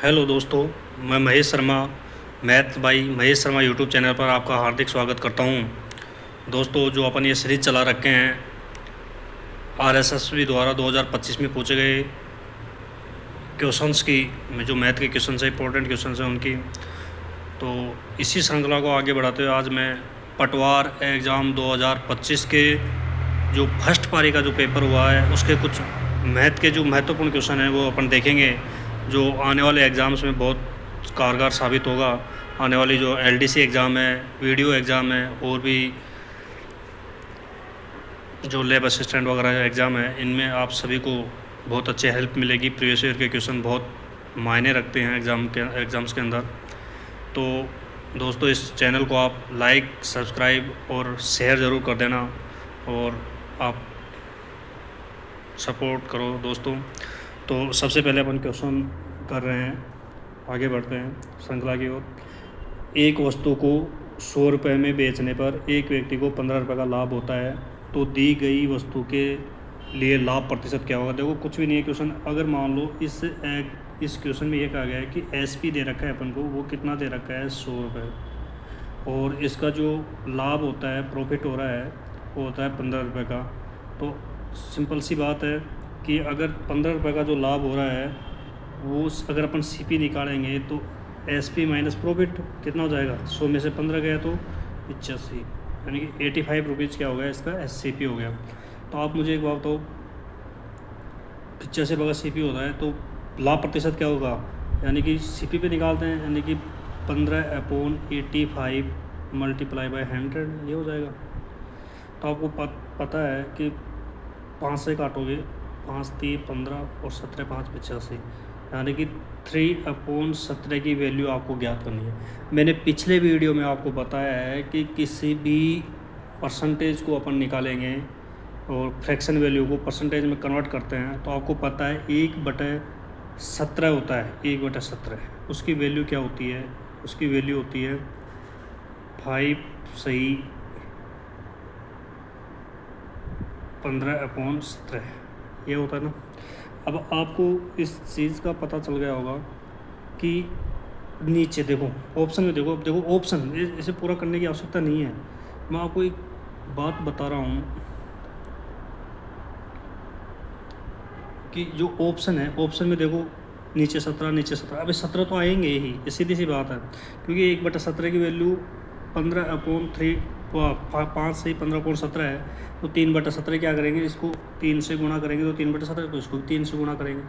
Hello दोस्तों, मैं Mahesh Sharma, math by Mahesh Sharma YouTube channel पर आपका हार्दिक स्वागत करता हूं। दोस्तों, जो अपन ये सीरीज चला रखे हैं आरएसएसबी द्वारा 2025 में पूछे गए क्वेश्चंस की, जो मैथ के क्वेश्चन है, इंपॉर्टेंट क्वेश्चन हैं उनकी, तो इसी श्रृंखला को आगे बढ़ाते हुए आज मैं पटवार एग्ज़ाम 2025 के जो फर्स्ट पारी का जो पेपर हुआ है उसके कुछ मैथ के जो महत्वपूर्ण क्वेश्चन हैं वो अपन देखेंगे, जो आने वाले एग्ज़ाम्स में बहुत कारगर साबित होगा। आने वाली जो एलडीसी एग्ज़ाम है, वीडियो एग्ज़ाम है, और भी जो लैब असिस्टेंट वगैरह एग्ज़ाम है, इनमें आप सभी को बहुत अच्छे हेल्प मिलेगी। प्रीवियस ईयर के क्वेश्चन बहुत मायने रखते हैं एग्ज़ाम्स के अंदर। तो दोस्तों, इस चैनल को आप लाइक, सब्सक्राइब और शेयर ज़रूर कर देना, और आप सपोर्ट करो दोस्तों। तो सबसे पहले अपन क्वेश्चन कर रहे हैं, आगे बढ़ते हैं श्रृंखला की ओर। एक वस्तु को 100 रुपये में बेचने पर एक व्यक्ति को 15 रुपये का लाभ होता है, तो दी गई वस्तु के लिए लाभ प्रतिशत क्या होगा। देखो, कुछ भी नहीं है क्वेश्चन। अगर मान लो इस क्वेश्चन में ये कहा गया है कि एसपी दे रखा है अपन को, वो कितना दे रखा है 100 रुपये, और इसका जो लाभ होता है, प्रॉफिट हो रहा है, वो होता है 15 रुपये का। तो सिंपल सी बात है कि अगर 15 रुपये का जो लाभ हो रहा है वो अगर अपन सीपी निकालेंगे तो एसपी माइनस प्रॉफिट कितना हो जाएगा। 100 में से 15 गया तो 85, यानी कि 85 रुपीज़ क्या हो गया, इसका एससीपी हो गया। तो आप मुझे एक बात बताओ, 85 रुपये का सीपी होता है तो लाभ प्रतिशत क्या होगा, यानी कि सीपी पे निकालते हैं, यानी कि 15/85 मल्टीप्लाई बाय 100, ये हो जाएगा। तो आपको पता है कि 5 से काटोगे, 5 3 15 और 17 5 85, यानी कि 3/17 की वैल्यू आपको ज्ञात करनी है। मैंने पिछले वीडियो में आपको बताया है कि किसी भी परसेंटेज को अपन निकालेंगे और फ्रैक्शन वैल्यू को परसेंटेज में कन्वर्ट करते हैं, तो आपको पता है 1/17 होता है। 1/17 उसकी वैल्यू क्या होती है, उसकी वैल्यू होती है 5 सही 15/17, ये होता है ना। अब आपको इस चीज़ का पता चल गया होगा कि नीचे देखो, ऑप्शन में देखो। अब देखो ऑप्शन, इसे पूरा करने की आवश्यकता नहीं है। मैं आपको एक बात बता रहा हूँ कि जो ऑप्शन है, ऑप्शन में देखो नीचे 17, नीचे 17। अभी 17 तो आएंगे ही, ये सीधी सी बात है, क्योंकि 1/17 की वैल्यू 15/3, 5 से 15/17 है। तो 3/17 क्या करेंगे, इसको 3 से गुणा करेंगे तो 3/17, तो इसको भी 3 से गुणा करेंगे।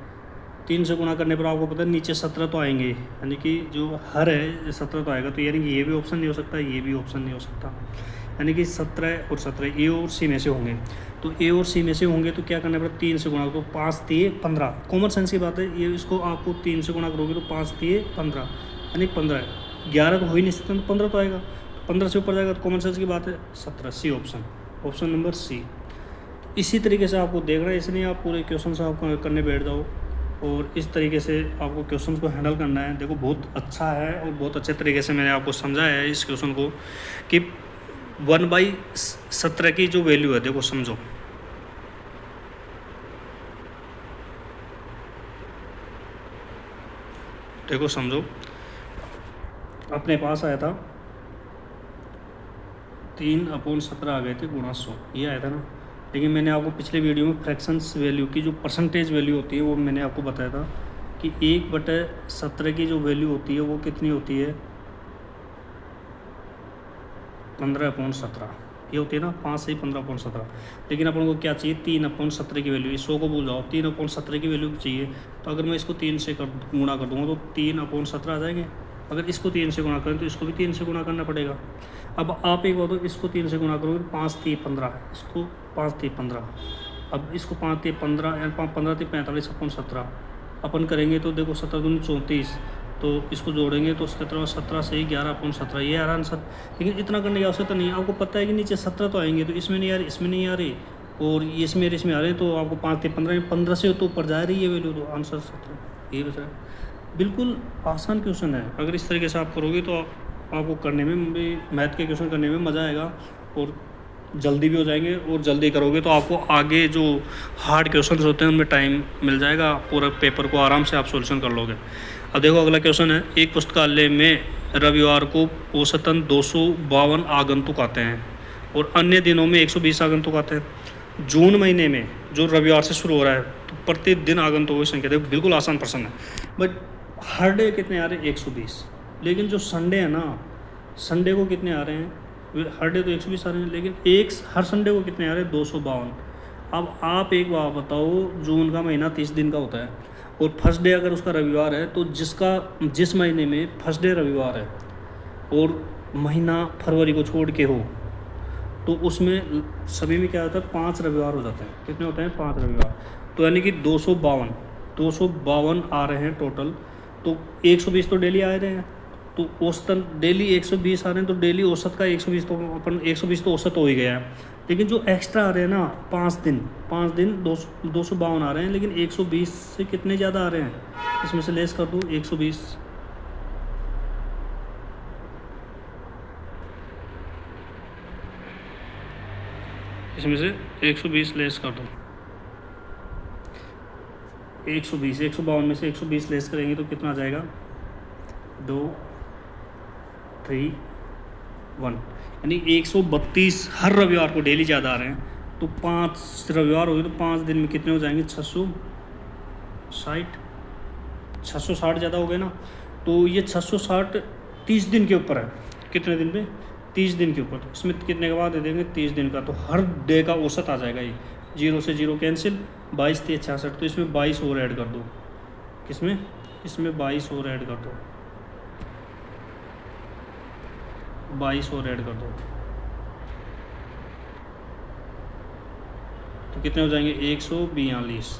3 से गुणा करने पर आपको पता है नीचे 17 तो आएंगे, यानी कि जो हर है 17 तो आएगा। तो यानी कि ये भी ऑप्शन नहीं हो सकता, ये भी ऑप्शन नहीं हो सकता, यानी कि 17 और 17 ए और सी में से होंगे। तो ए और सी में से होंगे तो क्या करना पड़ेगा, 3 से गुणा। तो 5 3 15, कॉमन सेंस की बात है ये। इसको आपको 3 से गुणा करोगे तो 5 3 15, यानी 15। 11 तो हो ही नहीं सकता, तो 15 तो आएगा। 15 से ऊपर जाएगा तो कॉमन सेंस की बात है 17, सी ऑप्शन नंबर सी। इसी तरीके से आपको देखना है, इसलिए आप पूरे क्वेश्चन से आप करने बैठ जाओ, और इस तरीके से आपको क्वेश्चन को हैंडल करना है। देखो, बहुत अच्छा है और बहुत अच्छे तरीके से मैंने आपको समझाया है इस क्वेश्चन को कि 1/17 की जो वैल्यू है, देखो समझो। देखो समझो, अपने पास आया था 3/17 आ गए थे गुणा 100, ये आया था ना। लेकिन मैंने आपको पिछले वीडियो में फ्रैक्शंस वैल्यू की जो परसेंटेज वैल्यू होती है वो मैंने आपको बताया था कि 1/17 की जो वैल्यू होती है वो कितनी होती है, 15/17, ये होती है ना, 5 से 15/17। लेकिन अपन को क्या चाहिए, 3/17 की वैल्यू। 100 को भूल जाओ, 3/17 की वैल्यू चाहिए। तो अगर मैं इसको 3 से गुणा कर दूँगा तो 3/17 आ जाएंगे। अगर इसको 3 से गुणा करें तो इसको भी 3 से गुणा करना पड़ेगा। अब आप एक बात हो, इसको 3 से गुणा करोगे 5 3 15, इसको 5 3 15, अब इसको 5 3 15, यानी 15 3 45/17 अपन करेंगे तो देखो 17 दूनी 34, तो इसको जोड़ेंगे तो 17 से 11/17, ये आ रहा आंसर। लेकिन इतना करने की आवश्यकता नहीं है, आपको पता है कि नीचे 17 तो आएंगे, तो इसमें नहीं आ रही, इसमें नहीं आ रही, और इसमें आ रहे हैं, तो आपको 5 3 15, 15 से तो ऊपर जा रही है वैल्यू, तो आंसर 17 ये बच रहा है। बिल्कुल आसान क्वेश्चन है। अगर इस तरीके से आप करोगे तो आपको करने में भी, मैथ के क्वेश्चन करने में मज़ा आएगा, और जल्दी भी हो जाएंगे। और जल्दी करोगे तो आपको आगे जो हार्ड क्वेश्चन होते हैं उनमें टाइम मिल जाएगा, पूरा पेपर को आराम से आप सोल्यूशन कर लोगे। अब देखो अगला क्वेश्चन है, एक पुस्तकालय में रविवार को औसतन 252 आगंतुक आते हैं और अन्य दिनों में 120 आगंतुक आते हैं। जून महीने में जो रविवार से शुरू हो रहा है तो प्रतिदिन आगंतुकों की संख्या, देखो बिल्कुल आसान प्रश्न है, बट हर डे कितने आ रहे हैं? 120। लेकिन जो संडे है ना, संडे को कितने आ रहे हैं? हर डे तो 120 आ रहे हैं, लेकिन हर संडे को कितने आ रहे हैं? 252। अब आप एक बात बताओ, जून का महीना 30 दिन का होता है और फर्स्ट डे अगर उसका रविवार है तो जिस महीने में फर्स्ट डे रविवार है और महीना फरवरी को छोड़ के हो तो उसमें सभी में क्या होता है? 5 रविवार हो जाते हैं। कितने होते हैं? 5 रविवार। तो यानी कि 252 आ रहे हैं टोटल। तो 120 तो डेली आ रहे हैं, तो औसतन डेली 120 आ रहे हैं, तो डेली औसत का 120 तो अपन 120 तो औसत हो ही गया है। लेकिन जो एक्स्ट्रा आ रहे हैं ना 5 दिन 252 आ रहे हैं, लेकिन 120 से कितने ज़्यादा आ रहे हैं? इसमें से लेस कर दूँ 120, इसमें से 120 लेस कर दो। 152 में से 120 लेस करेंगे तो कितना आ जाएगा? 2, 3, 1, यानी 132 हर रविवार को डेली ज़्यादा आ रहे हैं। तो 5 रविवार हो गए तो 5 दिन में कितने हो जाएंगे? 660 ज़्यादा हो गए ना। तो ये 660 30 दिन के ऊपर है। कितने दिन पे? 30 दिन के ऊपर। तो इसमें कितने के बाद दे देंगे? 30 दिन का। तो हर डे का औसत आ जाएगा ये। 0 से 0 कैंसिल, 22 3 66। तो इसमें 22 और ऐड कर दो। किसमें? इसमें 22 और ऐड कर दो, 22 और ऐड कर दो, तो कितने हो जाएंगे? 142।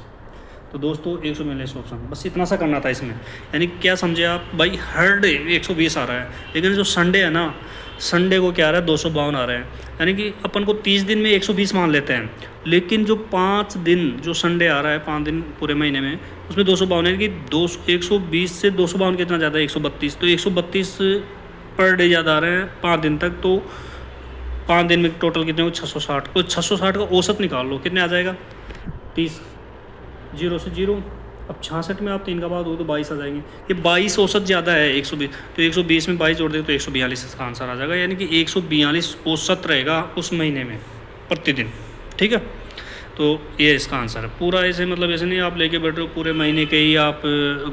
तो दोस्तों 142 ऑप्शन, बस इतना सा करना था इसमें। यानी क्या समझे आप भाई? हर डे 120 आ रहा है, लेकिन जो संडे है ना, संडे को क्या आ रहा है? 252 आ रहे हैं। यानी कि अपन को 30 दिन में 120 मान लेते हैं, लेकिन जो 5 दिन जो संडे आ रहा है, 5 दिन पूरे महीने में, उसमें 252 है कि 120 से 252 कितना ज़्यादा है? 132। तो 132 पर डे ज़्यादा आ रहे हैं 5 दिन तक। तो 5 दिन में टोटल कितने हो? 660। तो 660 का औसत निकाल लो, कितने आ जाएगा? 30, 0 से 0। अब 66 में आप 3 का बाद हो तो 22 आ जाएंगे। ये 22 औसत ज़्यादा है 120, तो 120 में 22 जोड़ दे तो 142 इसका आंसर आ जाएगा। यानी कि 142 औसत रहेगा उस महीने में प्रतिदिन। ठीक है, तो ये इसका आंसर है। पूरा ऐसे मतलब ऐसे नहीं आप लेके बैठ रहे हो पूरे महीने के ही आप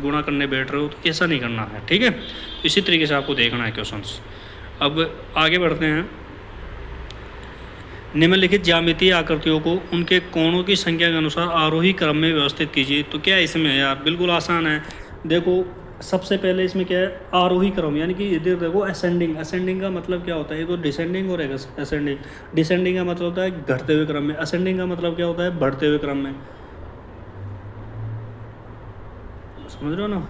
गुणा करने बैठ रहे हो, तो ऐसा नहीं करना है। ठीक है, इसी तरीके से आपको देखना है क्वेश्चंस। अब आगे बढ़ते हैं। निम्नलिखित ज्यामितीय आकृतियों को उनके कोणों की संख्या के अनुसार आरोही क्रम में व्यवस्थित कीजिए। तो क्या है इसमें यार? बिल्कुल आसान है। देखो सबसे पहले इसमें क्या है? आरोही क्रम, यानी कि इधर देखो असेंडिंग का मतलब क्या होता है? ये तो डिसेंडिंग और असेंडिंग। डिसेंडिंग का मतलब होता है घटते हुए क्रम में, असेंडिंग का मतलब क्या होता है? बढ़ते हुए क्रम में। समझ रहे हो ना?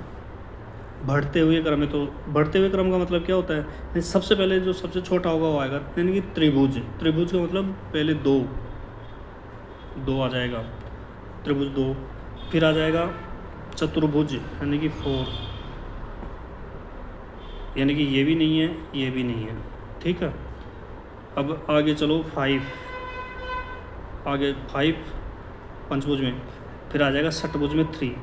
बढ़ते हुए क्रम में। तो बढ़ते हुए क्रम का मतलब क्या होता है? सबसे पहले जो सबसे छोटा होगा वो आएगा, यानी कि त्रिभुज। त्रिभुज का मतलब पहले दो आ जाएगा, त्रिभुज 2। फिर आ जाएगा चतुर्भुज, यानी कि 4, यानी कि ये भी नहीं है, ये भी नहीं है। ठीक है, अब आगे चलो 5, आगे 5 पंचभुज में। फिर आ जाएगा षटभुज में 3।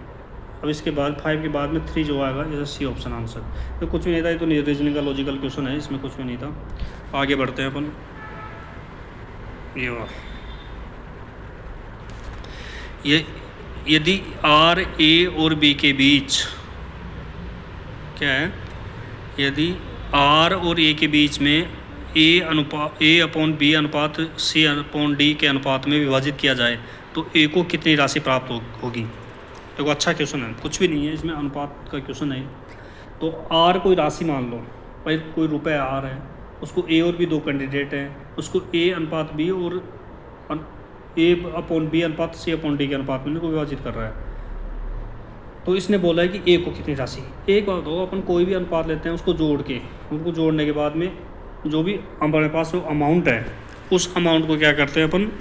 अब इसके बाद 5 के बाद में 3 जो आएगा, जैसे सी ऑप्शन आंसर। तो कुछ भी नहीं था, ये तो रीजनिंग का लॉजिकल क्वेश्चन है, इसमें कुछ भी नहीं था। आगे बढ़ते हैं अपन। ये वाह, ये यदि आर ए और बी के बीच क्या है? यदि आर और ए के बीच में ए अपॉन बी अनुपात सी अपॉन डी के अनुपात में विभाजित किया जाए तो ए को कितनी राशि प्राप्त होगी? देखो अच्छा क्वेश्चन है, कुछ भी नहीं है इसमें, अनुपात का क्वेश्चन है। तो आर कोई राशि मान लो भाई, कोई रुपए आर है, उसको ए और बी 2 कैंडिडेट हैं, उसको ए अनुपात बी और ए अपॉन बी अनुपात सी अपॉन डी के अनुपात में को विभाजित कर रहा है। तो इसने बोला है कि ए को कितनी राशि। एक बात हो, अपन कोई भी अनुपात लेते हैं उसको जोड़ के, उनको जोड़ने के बाद में जो भी हमारे पास जो अमाउंट है, उस अमाउंट को क्या करते हैं अपन?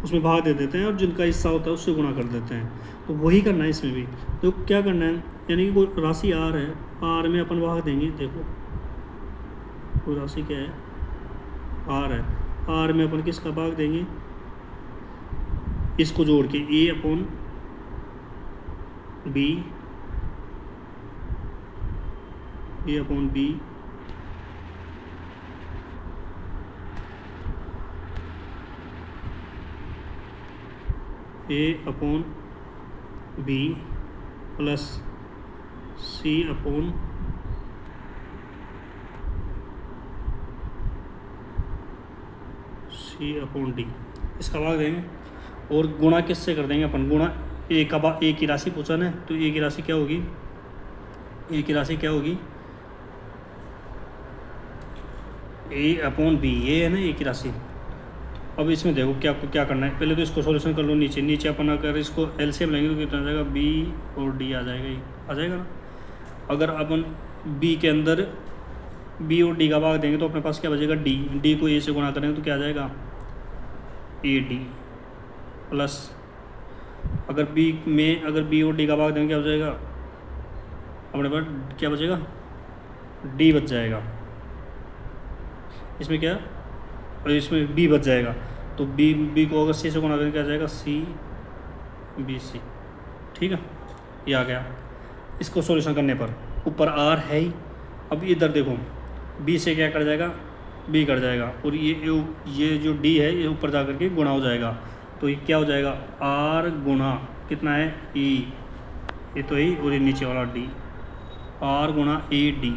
उसमें भाग दे देते हैं और जिनका हिस्सा होता है उससे गुणा कर देते हैं। तो वही करना है इसमें भी। तो क्या करना है, यानी कि कोई राशि आर है, आर में अपन भाग देंगे। देखो कोई राशि क्या है? आर है, आर में अपन किसका भाग देंगे? इसको जोड़ के ए अपॉन बी ए अपॉन बी ए अपॉन बी प्लस सी अपॉन सी अपॉन डी, इसका भाग देंगे और गुणा किससे कर देंगे अपन, गुणा ए का ए की राशि पूछा ना, तो ए की राशि क्या होगी, ए की राशि क्या होगी, ए अपॉन बी, ये है ना ए की राशि। अब इसमें देखो क्या क्या करना है, पहले तो इसको सॉल्यूशन कर लो। नीचे नीचे अपन अगर इसको एलसीएम लेंगे तो कितना आ जाएगा, बी और डी आ जाएगा, ये आ जाएगा ना। अगर अपन बी के अंदर बी और डी का भाग देंगे तो अपने पास क्या बचेगा, डी, डी को ए से गुणा करेंगे तो क्या आ जाएगा, ए डी प्लस, अगर बी में अगर बी और डी का भाग देंगे क्या हो जाएगा, अपने पास क्या बचेगा, डी बच जाएगा, इसमें क्या, और इसमें बी बच जाएगा, तो बी को अगर सी से गुणा करेंगे क्या आ जाएगा, सी बी सी। ठीक है, ये आ गया। इसको सॉल्यूशन करने पर ऊपर आर है ही, अब इधर देखो बी से क्या कर जाएगा, बी कर जाएगा, और ये जो डी है ये ऊपर जा करके गुणा हो जाएगा, तो ये क्या हो जाएगा, आर गुणा कितना है, ई, ये तो ई, और ये नीचे वाला डी, आर गुणा ए डी,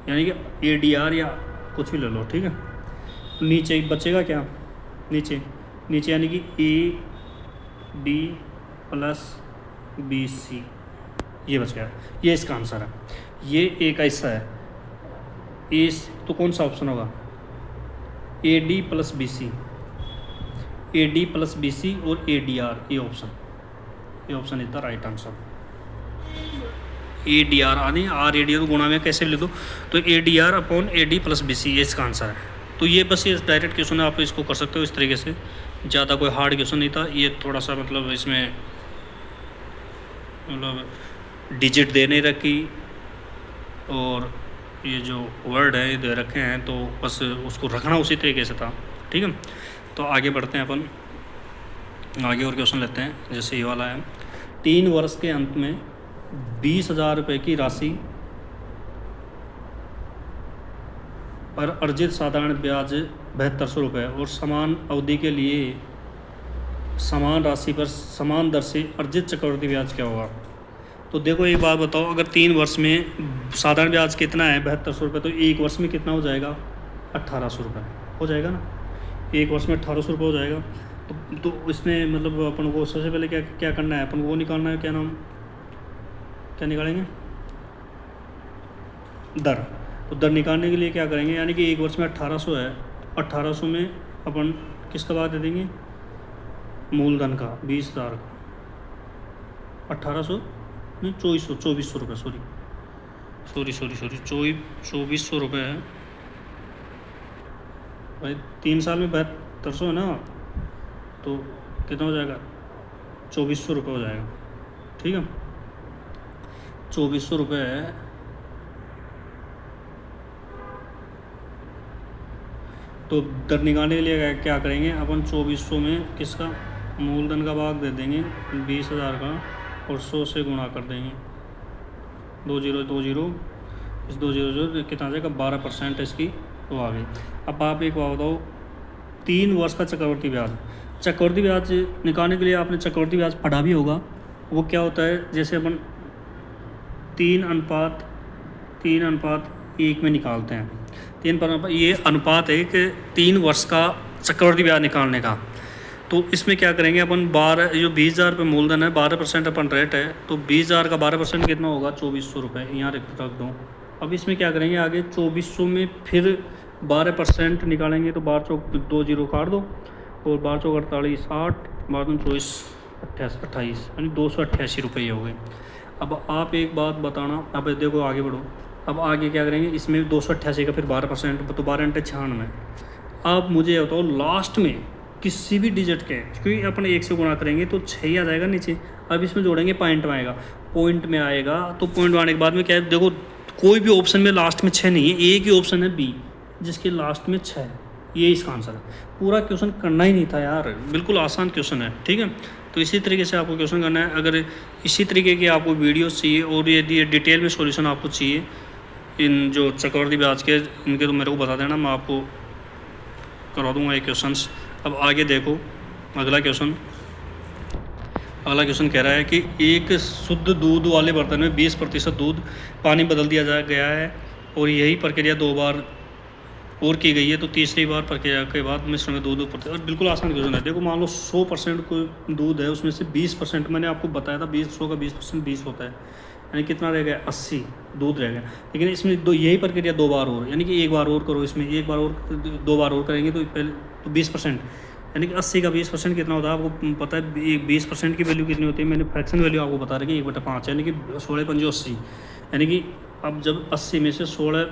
यानी कि ए डी आर या कुछ भी ले लो। ठीक है, नीचे बचेगा क्या, नीचे नीचे यानी कि A D plus B C, ये बच गया, ये इसका आंसर है। ये एक ऐसा है, इस तो कौन सा ऑप्शन होगा, A D plus B C, A D plus B C और ए डी आर, ये option is the right answer. A D R आने आर ए डी आर गुणा में कैसे लिख दो, तो A D R upon A D plus B C, ये इसका आंसर है। तो ये बस ये डायरेक्ट क्वेश्चन है, आप इसको कर सकते हो इस तरीके से, ज़्यादा कोई हार्ड क्वेश्चन नहीं था। ये थोड़ा सा मतलब इसमें मतलब डिजिट दे नहीं रखी और ये जो वर्ड है ये दे रखे हैं, तो बस उसको रखना उसी तरीके से था। ठीक है, तो आगे बढ़ते हैं अपन, आगे और क्वेश्चन लेते हैं। जैसे ये वाला है, 3 वर्ष के अंत में 20,000 रुपये की राशि पर अर्जित साधारण ब्याज 7200 रुपये और समान अवधि के लिए समान राशि पर समान दर से अर्जित चक्रवृद्धि ब्याज क्या होगा। तो देखो एक बात बताओ, अगर 3 वर्ष में साधारण ब्याज कितना है 7200 रुपये, तो एक वर्ष में कितना हो जाएगा, 1800 रुपये हो जाएगा ना, एक वर्ष में 1800 रुपये हो जाएगा। तो इसमें मतलब अपन को सबसे पहले क्या क्या करना है, अपन को वो निकालना है, क्या नाम, क्या निकालेंगे, दर। तो दर निकालने के लिए क्या करेंगे, यानी कि एक वर्ष में 1800 है, 1800 में अपन किसका भाग दे देंगे, मूलधन का 20,000 का, 1800 नहीं 2400 रुपये, सॉरी 2400 रुपये है भाई, 3 साल में 7200 है ना, तो कितना हो जाएगा, 2400 रुपये हो जाएगा। ठीक है, 2400 रुपये है, तो दर निकालने के लिए क्या करेंगे अपन, 2400 में किसका मूलधन का भाग दे देंगे 20,000 का, और 100 से गुणा कर देंगे, 2 0 इस 2 0 कितना आ जाएगा, 12% इसकी तो आ गई। अब आप एक बात बताओ, 3 वर्ष का चक्रवृद्धि ब्याज निकालने के लिए आपने चक्रवृद्धि ब्याज पढ़ा भी होगा। वो क्या होता है, जैसे अपन 3:1 में निकालते हैं, 3 ये अनुपात है कि 3 वर्ष का चक्रवृद्धि ब्याज निकालने का। तो इसमें क्या करेंगे अपन, 12 जो 20,000 रुपये मूलधन है, 12% अपन रेट है, तो 20,000 का 12% कितना होगा, 2400 रुपये, यहाँ रख दो। अब इसमें क्या करेंगे आगे, 2400 में फिर 12% निकालेंगे, तो 12 चौक 2 0 काट दो, और 12 चौक 48, 8 12 24 28, यानी 288 रुपये हो गए। अब आप एक बात बताना, अब देखो आगे बढ़ो, अब आगे क्या करेंगे, इसमें 288 का फिर 12%, तो 12 × 96। अब मुझे बताओ लास्ट में किसी भी डिजिट के, क्योंकि अपन 1 से गुणा करेंगे तो 6 ही आ जाएगा नीचे। अब इसमें जोड़ेंगे पॉइंट में आएगा, तो पॉइंट में आने के बाद में क्या है, देखो कोई भी ऑप्शन में लास्ट में 6 नहीं है, एक ही ऑप्शन है बी जिसके लास्ट में 6 है, ये इसका आंसर है। पूरा क्वेश्चन करना ही नहीं था यार, बिल्कुल आसान क्वेश्चन है। ठीक है, तो इसी तरीके से आपको क्वेश्चन करना है। अगर इसी तरीके की आपको वीडियोस चाहिए और यदि डिटेल में सॉल्यूशन आपको चाहिए इन जो चक्रवर्ती ब्याज के, इनके तो मेरे को बता देना, मैं आपको करवा दूँगा ये क्वेश्चंस। अब आगे देखो अगला क्वेश्चन कह रहा है कि एक शुद्ध दूध वाले बर्तन में 20% दूध पानी बदल दिया गया है और यही प्रक्रिया 2 बार और की गई है, तो तीसरी बार प्रक्रिया के बाद मिश्रण में दूध ऊपर। और बिल्कुल आसान क्वेश्चन है। देखो मान लो 100% कोई दूध है, उसमें से 20%, मैंने आपको बताया था 100 का 20% 20 होता है, यानी कितना रह गया 80 दूध रह गया। लेकिन इसमें यही प्रक्रिया 2 बार और, यानी कि 1 बार और करो, इसमें 1 बार और 2 बार और करेंगे तो पहले तो 20%, यानी कि 80 का 20% कितना होता है आपको पता है। 20% की वैल्यू कितनी होती है, मैंने फ्रैक्शन वैल्यू आपको बता रही है 1/5, यानी कि 16 पंजे 80, यानी कि अब जब 80 में से 16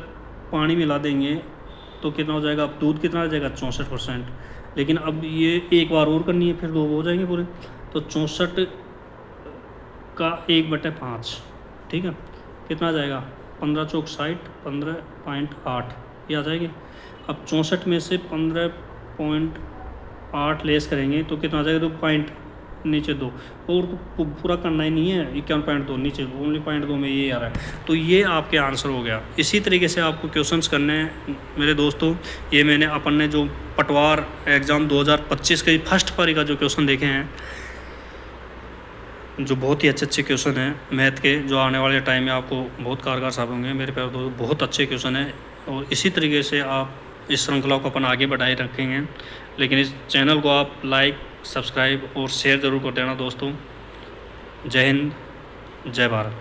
पानी मिला देंगे तो कितना हो जाएगा, अब दूध कितना आ जाएगा 64%। लेकिन अब ये 1 बार और करनी है, फिर 2 हो जाएंगे पूरे, तो 64 का 1/5, ठीक है, कितना आ जाएगा 15 चौक 60, 15.8 ये आ जाएगी। अब 64 में से 15.8 लेस करेंगे तो कितना आ जाएगा, तो पॉइंट नीचे 2, और तो पूरा करना ही नहीं है, 51.2 नीचे ओनली 0.2 में ये आ रहा है। तो ये आपके आंसर हो गया। इसी तरीके से आपको क्वेश्चंस करने हैं मेरे दोस्तों। ये मैंने अपन ने जो पटवार एग्ज़ाम 2025 के फर्स्ट पारी का जो क्वेश्चन देखे हैं, जो बहुत ही अच्छे क्वेश्चन हैं मैथ के, जो आने वाले टाइम में आपको बहुत कारगर साबित होंगे मेरे प्यारे दोस्तों। बहुत अच्छे क्वेश्चन हैं और इसी तरीके से आप इस श्रृंखला को अपन आगे बढ़ाए रखेंगे। लेकिन इस चैनल को आप लाइक, सब्सक्राइब और शेयर ज़रूर कर देना दोस्तों। जय हिंद, जय भारत।